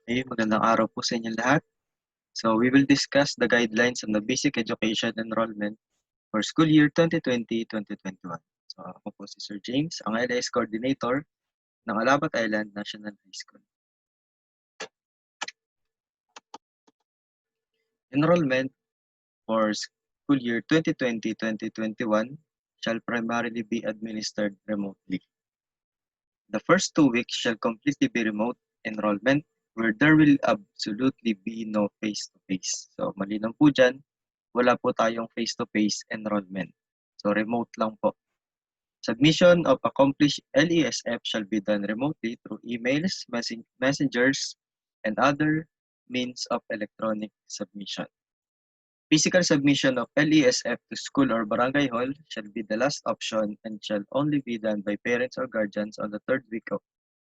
Okay, magandang araw po sa inyo lahat. So we will discuss the guidelines on the basic education enrollment for school year 2020-2021. So ako po si Sir James, ang LS Coordinator ng Alabat Island National High School. Enrollment for school year 2020-2021 shall primarily be administered remotely. The first 2 weeks shall completely be remote enrollment where there will absolutely be no face-to-face. So malinaw po dyan, wala po tayong face-to-face enrollment. So remote lang po. Submission of accomplished LESF shall be done remotely through emails, messengers, and other means of electronic submission. Physical submission of LESF to school or barangay hall shall be the last option and shall only be done by parents or guardians on the 3rd week of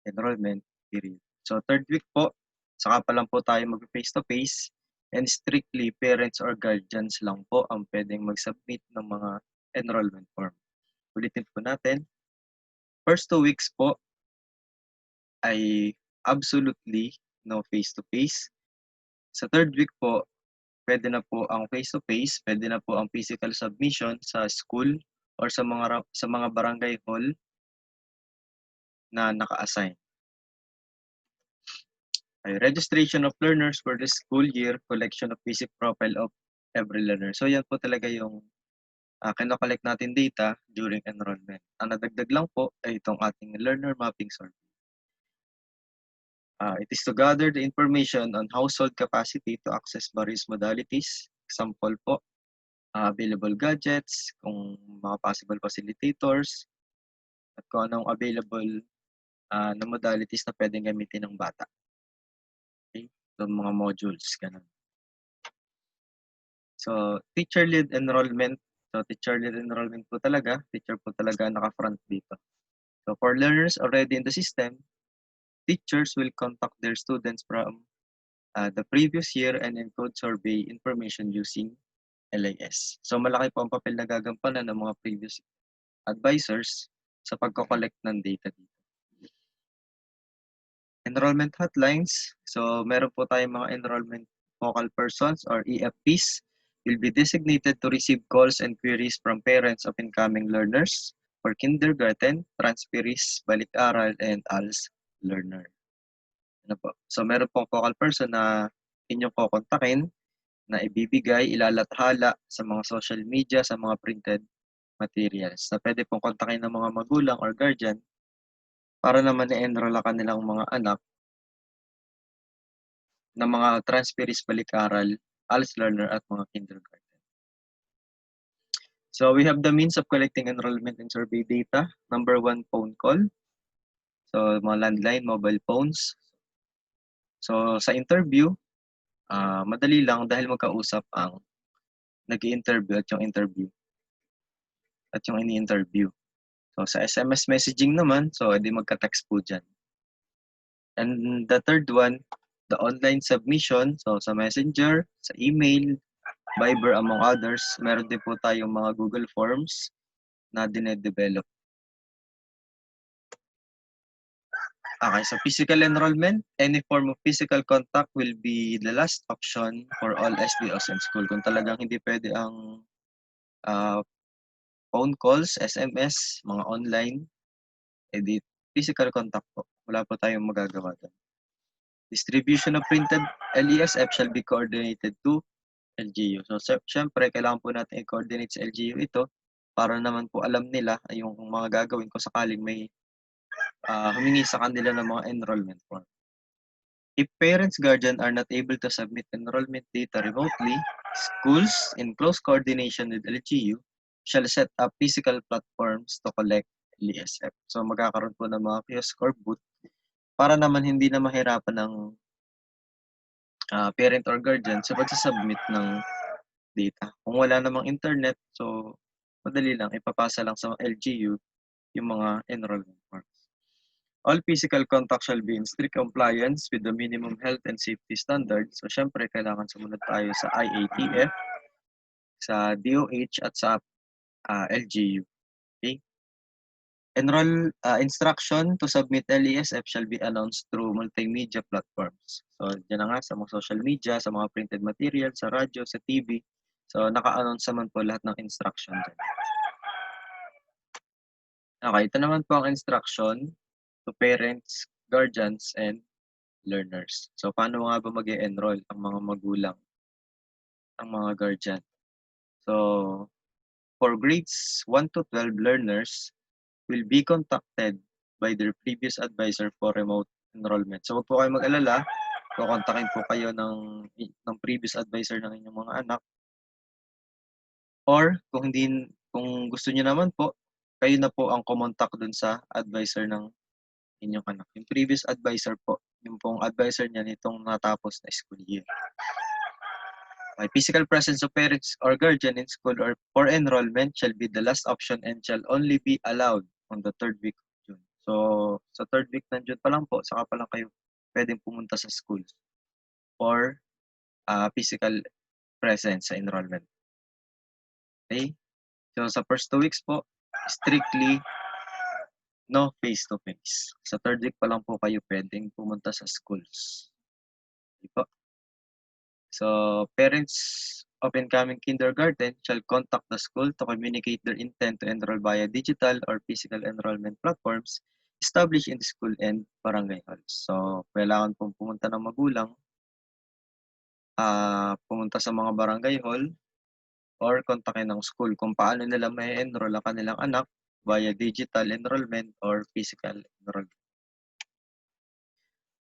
enrollment period. So 3rd week po, saka pa lang po tayo mag-face-to-face and strictly parents or guardians lang po ang pwedeng mag-submit ng mga enrollment form. Ulitin po natin, first 2 weeks po ay absolutely no face-to-face. Sa 3rd week po, pwede na po ang face-to-face, pwede na po ang physical submission sa school or sa mga barangay hall na naka-assign. Registration of learners for the school year, collection of basic profile of every learner. So yan po talaga yung kinokollect natin data during enrollment. Ang nadagdag lang po ay itong ating learner mapping survey. It is to gather the information on household capacity to access various modalities. Example po, available gadgets, kung mga possible facilitators, at kung anong available na modalities na pwedeng gamitin ng bata. Okay? So, mga modules, ganun. So, teacher-led enrollment. So, teacher-led enrollment po talaga. Teacher po talaga naka-front dito. So, for learners already in the system, teachers will contact their students from the previous year and encode survey information using LIS. So, malaki po ang papel na gagampanan ng mga previous advisors sa pagko-collect ng data dito. Enrollment hotlines. So, meron po tayong mga enrollment focal persons or EFPs will be designated to receive calls and queries from parents of incoming learners for kindergarten, transferees, balik-aral, and ALS learner. Ano po? So, meron pong focal person na inyong kukontakin na ibibigay, ilalathala sa mga social media, sa mga printed materials na pwede pong kontakin ng mga magulang or guardian para naman i-enroll ang kanilang mga anak na mga transferees balik-aral, ALS learner at mga kindergarten. So we have the means of collecting enrollment and survey data. Number 1, phone call. So mga landline, mobile phones. So sa interview, madali lang dahil magkausap ang nag-i-interview at yung interview at yung ini-interview. So sa SMS messaging naman, so edi magka-text po dyan. And the third one, the online submission. So sa messenger, sa email, Viber among others, meron din po tayong mga Google Forms na dinedevelop. Okay, so physical enrollment, any form of physical contact will be the last option for all SDOs in school. Kung talagang hindi pwede ang phone calls, SMS, mga online, edi physical contact po. Wala po tayong magagawa doon. Distribution of printed LESF shall be coordinated to LGU. So, syempre, kailangan po natin i-coordinate sa LGU ito para naman po alam nila yung mga gagawin ko sakaling may humingi sa kanila ng mga enrollment form. If parents, guardian are not able to submit enrollment data remotely, schools, in close coordination with LGU, shall set up physical platforms to collect LESF. So, magkakaroon po ng mga kiosk or booth para naman hindi na mahirapan ng parent or guardian sa pagsasubmit ng data. Kung wala namang internet, so madali lang, ipapasa lang sa LGU yung mga enrollment forms. All physical contact shall be in strict compliance with the minimum health and safety standards. So, syempre, kailangan sumunod tayo sa IATF, sa DOH, at sa LGU. Okay? Instruction to submit LESF shall be announced through multimedia platforms. So, dyan na nga sa mga social media, sa mga printed material, sa radyo, sa TV. So, naka-announce naman po lahat ng instruction dyan. Okay, ito naman po ang instruction to parents, guardians, and learners. So, paano nga ba mag-e-enroll ang mga magulang, ang mga guardian? So, for grades 1 to 12 learners will be contacted by their previous advisor for remote enrollment. So, huwag po kayo mag-alala. Kukontakin po kayo ng previous advisor ng inyong mga anak. Or, kung gusto niyo naman po, kayo na po ang kumontak dun sa advisor ng inyong anak. Yung previous advisor po, yung pong advisor niya nitong natapos na school year. Okay, physical presence of parents or guardian in school or for enrollment shall be the last option and shall only be allowed on the third week of June. So, sa third week ng June pa lang po, saka pa lang kayo pwedeng pumunta sa school for physical presence sa enrollment. Okay? So, sa first 2 weeks po, strictly no face-to-face. Sa third week pa lang po kayo pwedeng pumunta sa schools. Okay po. So, parents of incoming kindergarten shall contact the school to communicate their intent to enroll via digital or physical enrollment platforms established in the school and barangay halls. So, kailangan pong pumunta ng magulang, pumunta sa mga barangay hall, or kontakin ng school kung paano nila may enroll ang kanilang anak via digital enrollment or physical enrollment.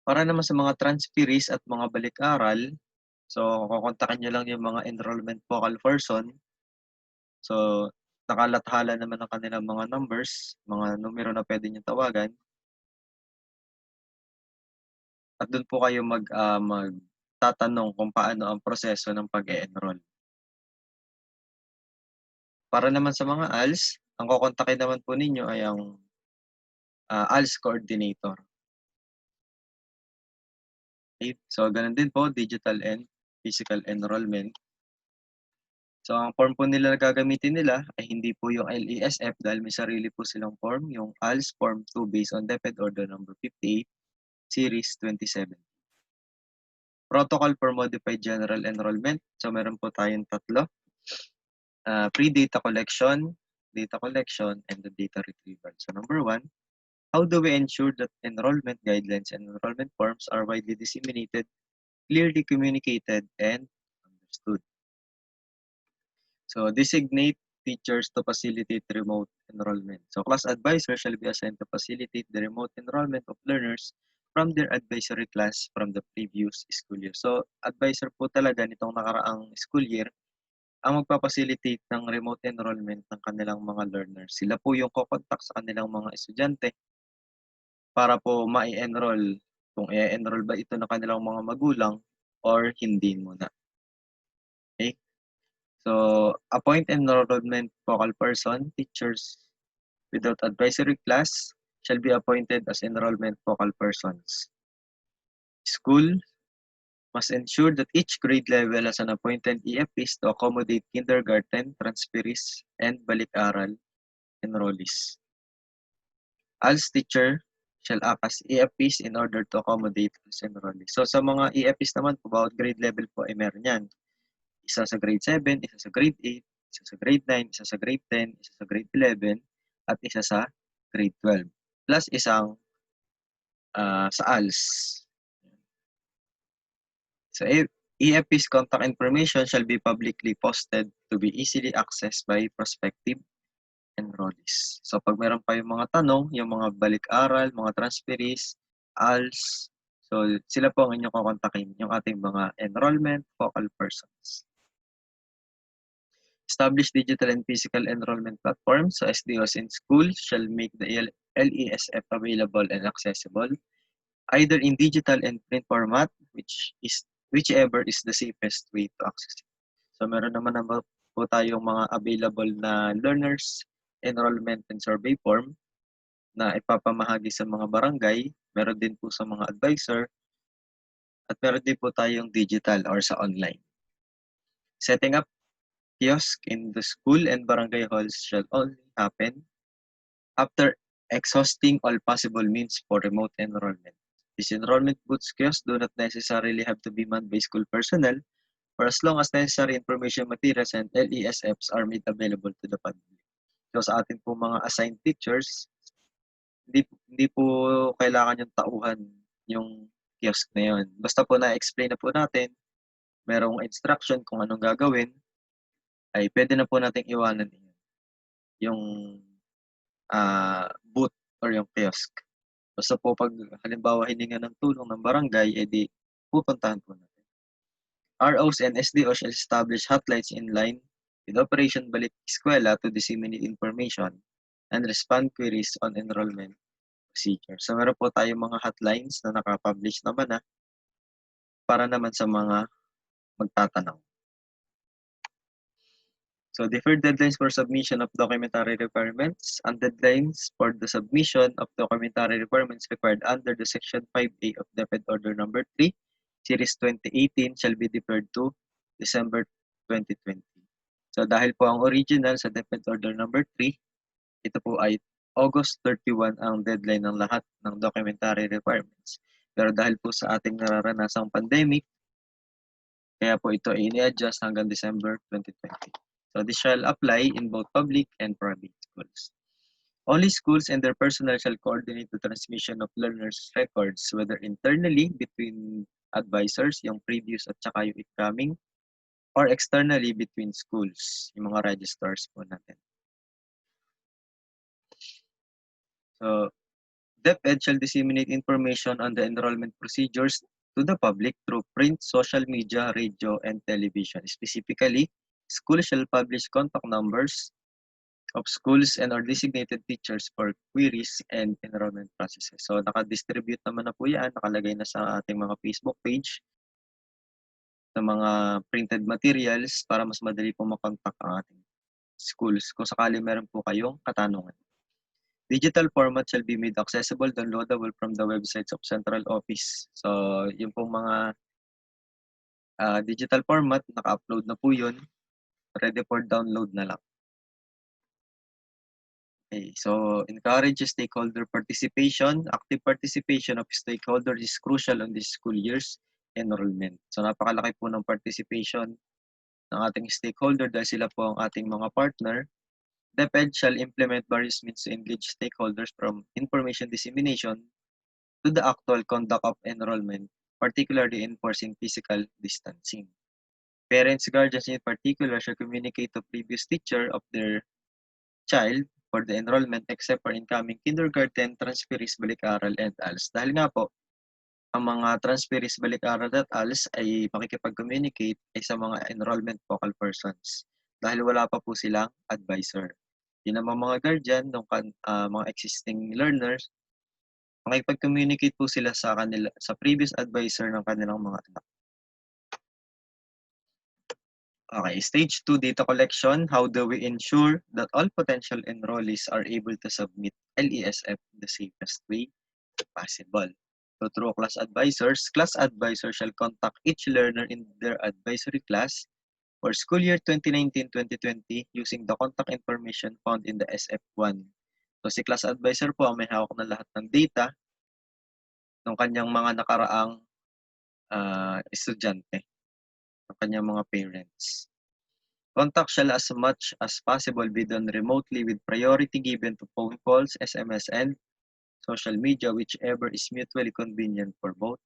Para naman sa mga transferees at mga balik-aral, so kukontakin nyo lang yung mga enrollment focal person. So, nakalathala naman ang kanilang mga numbers, mga numero na pwede nyo tawagan. At doon po kayo magtatanong kung paano ang proseso ng pag-e-enroll. Para naman sa mga ALS, ang kukontakin naman po ninyo ay ang ALS coordinator. Okay? So, ganun din po, digital and physical enrollment. So, ang form po nila na gagamitin nila ay hindi po yung LESF dahil may sarili po silang form, yung ALS Form 2 based on DepEd Order Number 58, Series 27. Protocol for Modified General Enrollment. So, meron po tayong tatlo. Pre-data collection, and the data retrieval. So, number 1, how do we ensure that enrollment guidelines and enrollment forms are widely disseminated, clearly communicated, and understood? So, designate teachers to facilitate remote enrollment. So, class advisor shall be assigned to facilitate the remote enrollment of learners from their advisory class from the previous school year. So, advisor po talaga nitong nakaraang school year ang magpapacilitate ng remote enrollment ng kanilang mga learners. Sila po yung kokontak sa kanilang mga estudyante para po ma-enroll kung i-enroll ba ito ng kanilang mga magulang or hindi muna. Okay? So, appoint enrollment focal person, teachers without advisory class shall be appointed as enrollment focal persons. School must ensure that each grade level has an appointed EFPs to accommodate kindergarten, transferees, and balik-aral enrollees. ALS teacher shall act as EFPs in order to accommodate ALS enrollees. So, sa mga EFPs naman po, bawat grade level po ay meron yan. Isa sa grade 7, isa sa grade 8, isa sa grade 9, isa sa grade 10, isa sa grade 11, at isa sa grade 12. Plus isang sa ALS. So, EFP's contact information shall be publicly posted to be easily accessed by prospective enrollees. So, pag meron pa yung mga tanong, yung mga balik-aral, mga transferees, ALS, so sila po ang inyong kukontakin, yung ating mga enrollment focal persons. Establish digital and physical enrollment platforms. So, SDOs in schools shall make the LESF available and accessible, either in digital and print format, whichever is the safest way to access it. So, meron naman po tayong mga available na learners, enrollment and survey form na ipapamahagi sa mga barangay. Meron din po sa mga advisor. At meron din po tayong digital or sa online. Setting up kiosk in the school and barangay halls shall only happen after exhausting all possible means for remote enrollment. These enrollment booth kiosks do not necessarily have to be manned by school personnel for as long as necessary information materials and LESFs are made available to the public. So sa ating po mga assigned teachers, hindi po kailangan yung tauhan yung kiosk na yun. Basta po na-explain na po natin, merong instruction kung anong gagawin, ay pwede na po nating iwanan yung booth or yung kiosk. Basta po pag halimbawa hininga ng tulong ng barangay, edi pupuntahan po natin. ROs and SDOs shall establish hotlines in line with Operation Balik Eskwela to disseminate information and respond queries on enrollment procedure. So meron po tayong mga hotlines na nakapublish naman na para naman sa mga magtatanong. So deferred deadlines for submission of documentary requirements and deadlines for the submission of documentary requirements required under the Section 5A of DepEd Order Number 3, Series 2018 shall be deferred to December 2020. So dahil po ang original sa DepEd Order Number 3, ito po ay August 31 ang deadline ng lahat ng documentary requirements. Pero dahil po sa ating nararanasang pandemic, kaya po ito ay ini-adjust hanggang December 2020. So this shall apply in both public and private schools. Only schools and their personnel shall coordinate the transmission of learners' records, whether internally between advisors, yung previous at saka yung incoming, or externally between schools, yung mga registrars po natin. So, DepEd shall disseminate information on the enrollment procedures to the public through print, social media, radio, and television. Specifically, schools shall publish contact numbers of schools and or designated teachers for queries and enrollment processes. So, naka-distribute naman na po yan. Nakalagay na sa ating mga Facebook page sa mga printed materials para mas madali po makontak ang ating schools kung sakali meron po kayong katanungan. Digital format shall be made accessible, downloadable from the websites of Central Office. So, yung pong mga digital format, naka-upload na po yun. Ready for download na lang. Okay, so encourage stakeholder participation. Active participation of stakeholders is crucial on this school year's enrollment. So, napakalaki po ng participation ng ating stakeholder dahil sila po ang ating mga partner. DepEd shall implement various means to engage stakeholders from information dissemination to the actual conduct of enrollment, particularly enforcing physical distancing. Parents, guardians in particular shall communicate to previous teacher of their child for the enrollment except for incoming kindergarten, transferees, balik-aral, and ALS. Dahil nga po, ang mga transferees, balik-aral, at ALS ay makikipag-communicate ay sa mga enrollment focal persons dahil wala pa po silang advisor. Yun naman mga guardian, ng mga existing learners, makipag-communicate po sila sa kanila sa previous advisor ng kanilang mga anak. Okay, stage 2 data collection. How do we ensure that all potential enrollees are able to submit LESF the safest way possible? So through class advisors shall contact each learner in their advisory class for school year 2019-2020 using the contact information found in the SF1. So si class advisor po ang may hawak na lahat ng data ng kanyang mga nakaraang estudyante, ng kanyang mga parents. Contact shall as much as possible be done remotely with priority given to phone calls, SMS, and social media, whichever is mutually convenient for both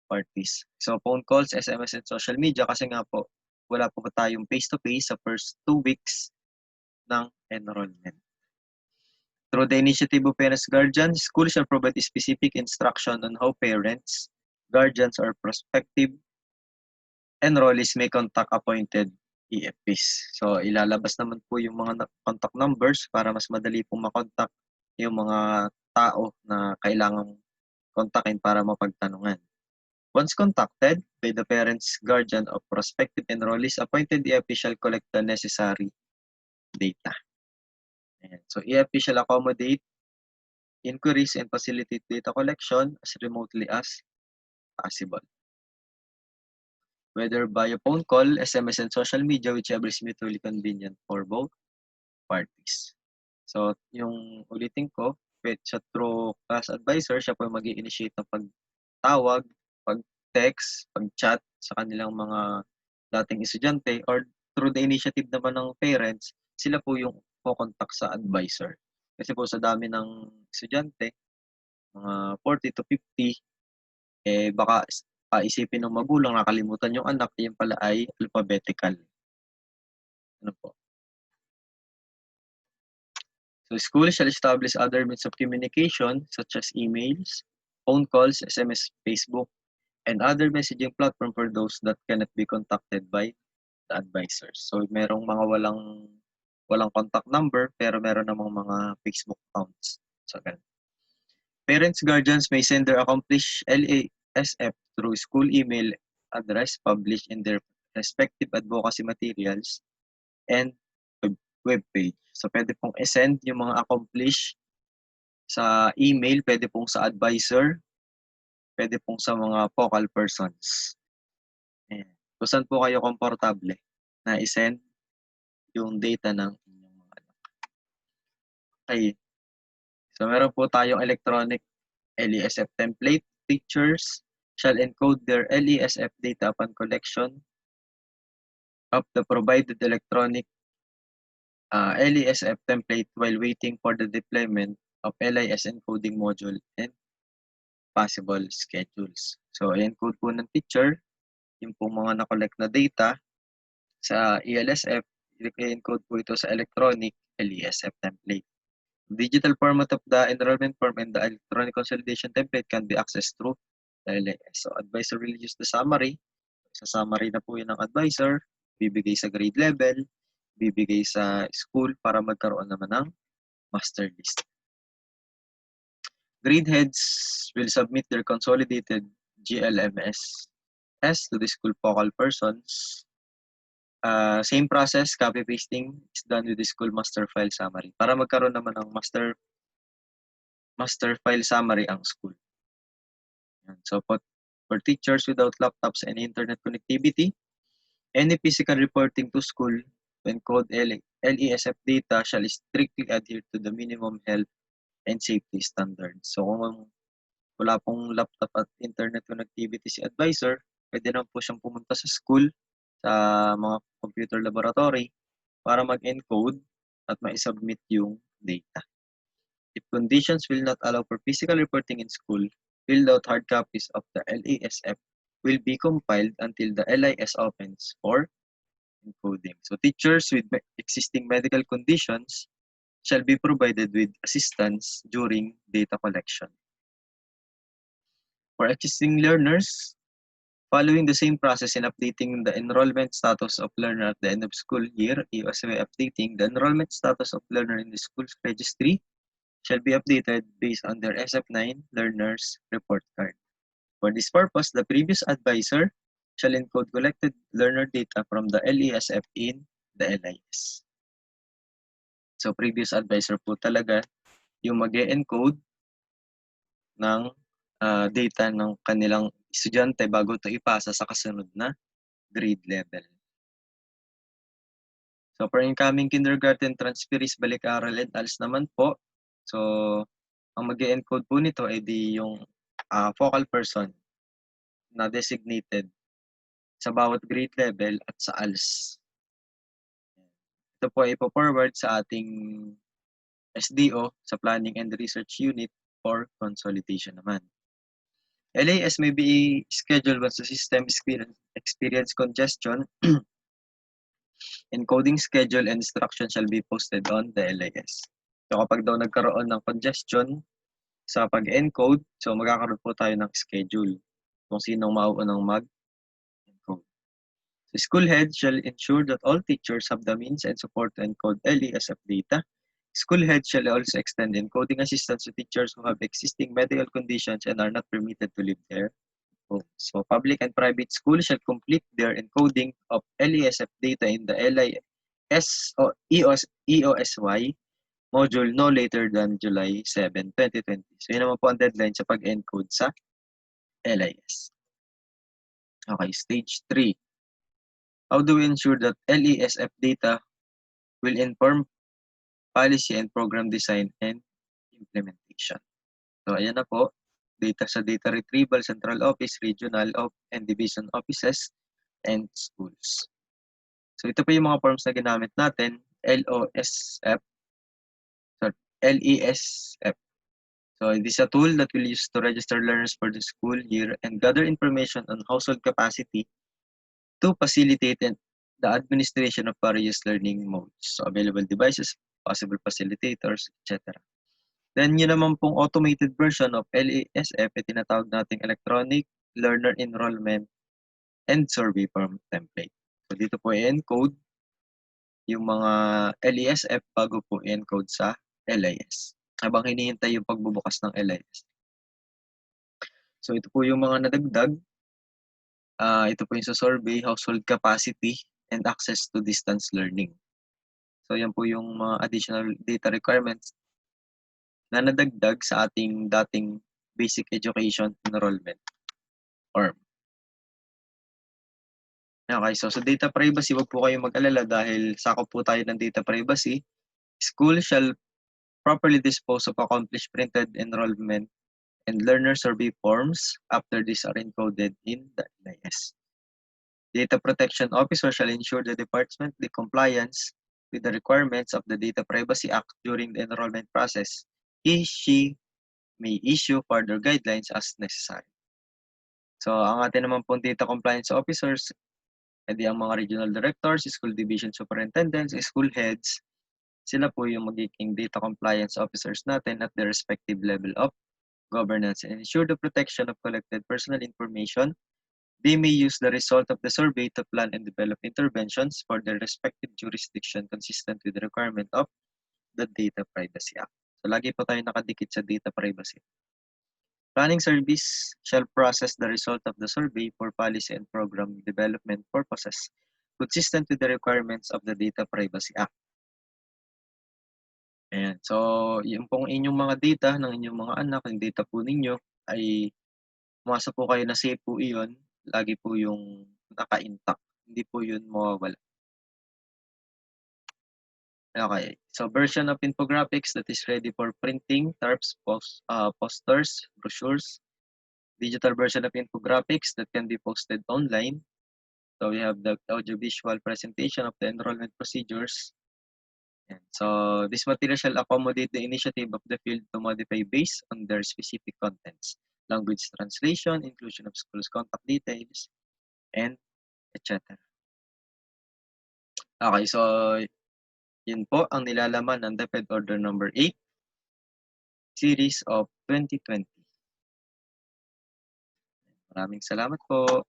parties. So phone calls, SMS, and social media kasi nga po, wala po tayong face-to-face sa first 2 weeks ng enrollment. Through the initiative of parents, guardians, school shall provide specific instruction on how parents, guardians, or prospective enrollees may contact appointed EFPs. So, ilalabas naman po yung mga contact numbers para mas madali pong makontak yung mga tao na kailangang kontakin para mapagtanungan. Once contacted by the parents, guardian, of prospective enrollees, appointed EFP shall collect the necessary data. Ayan. So, EFP shall accommodate inquiries and facilitate data collection as remotely as possible, whether via phone call, SMS, and social media, whichever is mutually convenient for both parties. So, yung ulitin ko, through class advisor, siya po mag-i-initiate ng pagtawag, pag-text, pag-chat sa kanilang mga dating estudyante, or through the initiative naman ng parents, sila po yung ko-contact sa advisor. Kasi po sa dami ng estudyante, mga 40 to 50, baka isipin ng magulang nakalimutan yung anak, yun pala ay alphabetical. Ano po? So school shall establish other means of communication such as emails, phone calls, SMS, Facebook, and other messaging platform for those that cannot be contacted by the advisors. So merong mga walang contact number pero meron namang mga Facebook accounts. So ganun. Parents, guardians may send their accomplished LASF through school email address published in their respective advocacy materials and web page. So pwede pong i-send yung mga accomplished sa email, pwede pong sa advisor, pwede pong sa mga focal persons. Ayan. Kung saan po kayo komportable na i-send yung data ng inyong mga anak. Okay. So meron po tayong electronic LASF template. Teachers shall encode their LASF data upon collection of the provided electronic LASF template while waiting for the deployment of LIS encoding module and possible schedules. So, i-encode po ng teacher yung po mga na-collect na data sa ELSF, i-encode po ito sa electronic LASF template. Digital format of the enrollment form and the electronic consolidation template can be accessed through the LAS. So, advisor will use the summary. Sa summary na po yun ng advisor, bibigay sa grade level, bibigay sa school para magkaroon naman ng master list. Grade heads will submit their consolidated GLMS to the school focal persons. Same process, copy pasting is done with the school master file summary. Para magkaroon naman ng master file summary ang school. So for teachers without laptops and internet connectivity, any physical reporting to school to encode LASF data shall strictly adhere to the minimum health and safety standards. So kung wala pong laptop at internet connectivity si advisor, pwede naman po siyang pumunta sa school, sa mga computer laboratory, para mag-encode at ma-submit yung data. If conditions will not allow for physical reporting in school, filled out hard copies of the LASF will be compiled until the LIS opens for encoding. So teachers with existing medical conditions shall be provided with assistance during data collection. For existing learners, following the same process in updating the enrollment status of learner at the end of school year, EOSY updating the enrollment status of learner in the school's registry shall be updated based on their SF9 learner's report card. For this purpose, the previous advisor shall encode collected learner data from the LASF in the LIS. So, previous advisor po talaga yung mag-encode ng data ng kanilang estudyante bago ito ipasa sa kasunod na grade level. So, for incoming kindergarten transferees, balik-aral and ALS naman po, so, ang mag-encode po nito ay yung focal person na designated sa bawat grade level at sa ALS. Ito po ay ipo-forward sa ating SDO sa Planning and Research Unit for consolidation naman. LAS may be scheduled once the system experience congestion. Encoding schedule and instruction shall be posted on the LAS. So kapag daw nagkaroon ng congestion sa pag-encode, so magkakaroon po tayo ng schedule kung sinong mauunang mag-encode. The school head shall ensure that all teachers have the means and support to encode LASF data. School head shall also extend encoding assistance to teachers who have existing medical conditions and are not permitted to live there. So public and private schools shall complete their encoding of LASF data in the LIS or EOSY module no later than July 7, 2020. So yun naman po ang deadline sa pag-encode sa LIS. Okay, stage 3. How do we ensure that LASF data will inform policy and program design and implementation? jurisdiction. So, ayan na po. Data sa data retrieval, central office, regional and division offices, and schools. So, ito po yung mga forms na ginamit natin. LESF. So, it is a tool that we'll use to register learners for the school year and gather information on household capacity to facilitate the administration of various learning modes. So, available devices, possible facilitators, etc. Then, yun naman pong automated version of LESF, tinatawag nating Electronic Learner Enrollment and Survey Form Template. So, dito po i-encode yung mga LESF bago po i-encode sa LIS. Habang hinihintay yung pagbubukas ng LIS. So, ito po yung mga nadagdag. Ito po yung sa survey, household capacity, and access to distance learning. So, yan po yung mga additional data requirements na nadagdag sa ating dating basic education enrollment form. Okay, so sa data privacy, wag po kayong mag-alala dahil sakop po tayo ng data privacy. School shall properly dispose of accomplished printed enrollment and learner survey forms after these are encoded in the LIS. Data Protection Officer shall ensure the department's compliance with the requirements of the Data Privacy Act during the enrollment process. She may issue further guidelines as necessary. So, ang atin naman pong data compliance officers, edi ang mga regional directors, school division superintendents, school heads, sila po yung magiging data compliance officers natin at their respective level of governance and ensure the protection of collected personal information. They may use the result of the survey to plan and develop interventions for their respective jurisdiction consistent with the requirement of the Data Privacy Act. So, lagi po tayo nakadikit sa data privacy. Planning service shall process the result of the survey for policy and program development purposes consistent with the requirements of the Data Privacy Act. Ayan. So, yung pong inyong mga data ng inyong mga anak, yung data po ninyo ay umasa po kayo na safe po iyon. Lagi po yung naka-intact. Hindi po yun mawawala. Okay. So, version of infographics that is ready for printing, TARPs, posters, brochures. Digital version of infographics that can be posted online. So, we have the audiovisual presentation of the enrollment procedures. And so, this material shall accommodate the initiative of the field to modify based on their specific contents, language translation, inclusion of schools' contact details, and etc. Okay, so yun po ang nilalaman ng DepEd Order Number 8, Series of 2020. Maraming salamat po.